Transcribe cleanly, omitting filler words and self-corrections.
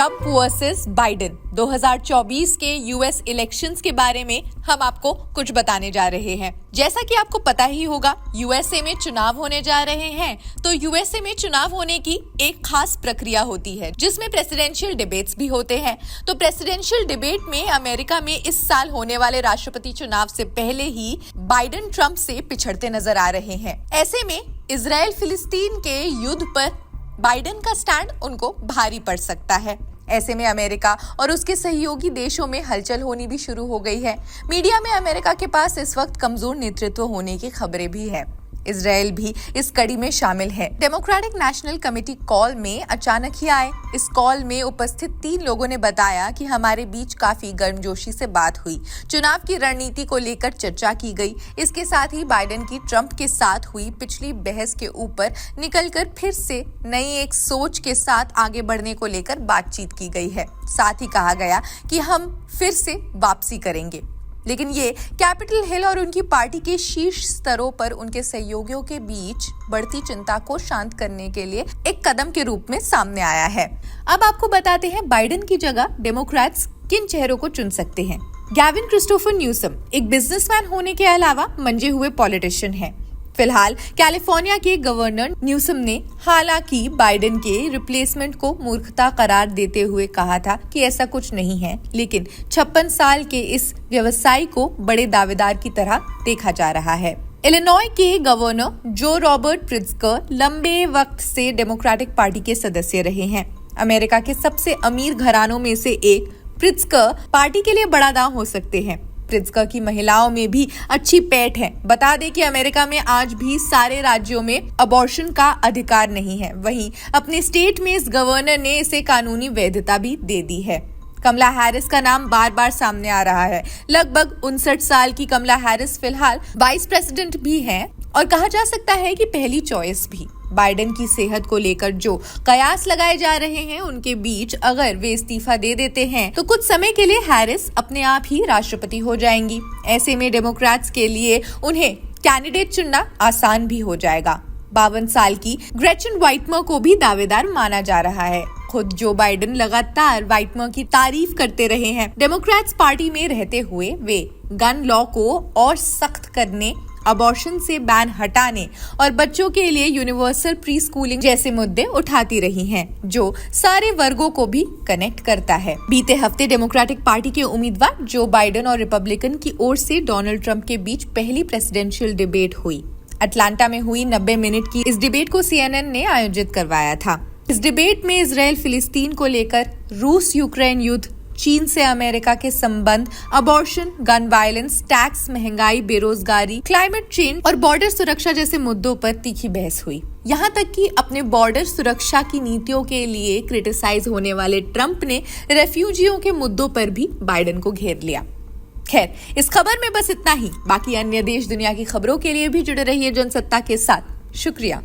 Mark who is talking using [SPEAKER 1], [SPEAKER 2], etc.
[SPEAKER 1] Trump versus Biden 2024 के US elections के बारे में हम आपको कुछ बताने जा रहे हैं। जैसा कि आपको पता ही होगा, यूएसए में चुनाव होने जा रहे हैं। तो यूएसए में चुनाव होने की एक खास प्रक्रिया होती है जिसमें प्रेसिडेंशियल डिबेट्स भी होते हैं। तो प्रेसिडेंशियल डिबेट में अमेरिका में इस साल होने वाले राष्ट्रपति चुनाव से पहले ही बाइडेन ट्रंप से पिछड़ते नजर आ रहे हैं। ऐसे में इजराइल फिलिस्तीन के युद्ध पर बाइडेन का स्टैंड उनको भारी पड़ सकता है। ऐसे में अमेरिका और उसके सहयोगी देशों में हलचल होनी भी शुरू हो गई है। मीडिया में अमेरिका के पास इस वक्त कमजोर नेतृत्व होने की खबरें भी है। इजराइल भी इस कड़ी में शामिल है। डेमोक्रेटिक नेशनल कमेटी कॉल में अचानक ही आए। इस कॉल में उपस्थित 3 लोगों ने बताया कि हमारे बीच काफी गर्मजोशी से बात हुई। चुनाव की रणनीति को लेकर चर्चा की गई। इसके साथ ही बाइडेन की ट्रंप के साथ हुई पिछली बहस के ऊपर निकलकर फिर से नई एक सोच के साथ आगे बढ़ने को लेकर बातचीत की गई है। साथ ही कहा गया कि हम फिर से वापसी करेंगे। लेकिन ये कैपिटल हिल और उनकी पार्टी के शीर्ष स्तरों पर उनके सहयोगियों के बीच बढ़ती चिंता को शांत करने के लिए एक कदम के रूप में सामने आया है। अब आपको बताते हैं बाइडेन की जगह डेमोक्रेट्स किन चेहरों को चुन सकते हैं। गैविन क्रिस्टोफर न्यूसम एक बिजनेसमैन होने के अलावा मंजे हुए पॉलिटिशियन है। फिलहाल कैलिफोर्निया के गवर्नर न्यूसम ने हालांकि बाइडेन के रिप्लेसमेंट को मूर्खता करार देते हुए कहा था कि ऐसा कुछ नहीं है, लेकिन 56 साल के इस व्यवसायी को बड़े दावेदार की तरह देखा जा रहा है। इलिनॉय के गवर्नर जो रॉबर्ट प्रिट्जकर लंबे वक्त से डेमोक्रेटिक पार्टी के सदस्य रहे हैं। अमेरिका के सबसे अमीर घरानों में से एक प्रिट्जकर पार्टी के लिए बड़ा दांव हो सकते हैं। प्रिट्जकर की महिलाओं में भी अच्छी पैठ है। बता दें कि अमेरिका में आज भी सारे राज्यों में अबॉर्शन का अधिकार नहीं है। वहीं अपने स्टेट में इस गवर्नर ने इसे कानूनी वैधता भी दे दी है। कमला हैरिस का नाम बार बार सामने आ रहा है। लगभग 59 साल की कमला हैरिस फिलहाल वाइस प्रेसिडेंट भी हैं और कहा जा सकता है कि पहली चॉइस भी। बाइडेन की सेहत को लेकर जो कयास लगाए जा रहे हैं, उनके बीच अगर वे इस्तीफा दे देते हैं तो कुछ समय के लिए हैरिस अपने आप ही राष्ट्रपति हो जाएंगी। ऐसे में डेमोक्रेट्स के लिए उन्हें कैंडिडेट चुनना आसान भी हो जाएगा। 52 साल की ग्रेचन व्हाइटमर को भी दावेदार माना जा रहा है। खुद जो बाइडेन लगातार व्हाइटमर की तारीफ करते रहे हैं। डेमोक्रेट्स पार्टी में रहते हुए वे गन लॉ को और सख्त करने, अबॉर्शन से बैन हटाने और बच्चों के लिए यूनिवर्सल प्री स्कूलिंग जैसे मुद्दे उठाती रही हैं, जो सारे वर्गों को भी कनेक्ट करता है। बीते हफ्ते डेमोक्रेटिक पार्टी के उम्मीदवार जो बाइडेन और रिपब्लिकन की ओर से डोनाल्ड ट्रंप के बीच पहली प्रेसिडेंशियल डिबेट हुई। अटलांटा में हुई 90 मिनट की इस डिबेट को CNN ने आयोजित करवाया था। इस डिबेट में इजराइल फिलिस्तीन को लेकर, रूस यूक्रेन युद्ध, चीन से अमेरिका के संबंध, अबॉर्शन, गन वायलेंस, टैक्स, महंगाई, बेरोजगारी, क्लाइमेट चेंज और बॉर्डर सुरक्षा जैसे मुद्दों पर तीखी बहस हुई। यहाँ तक कि अपने बॉर्डर सुरक्षा की नीतियों के लिए क्रिटिसाइज होने वाले ट्रंप ने रेफ्यूजियों के मुद्दों पर भी बाइडेन को घेर लिया। खैर, इस खबर में बस इतना ही। बाकी अन्य देश दुनिया की खबरों के लिए भी जुड़े रहिए जनसत्ता के साथ। शुक्रिया।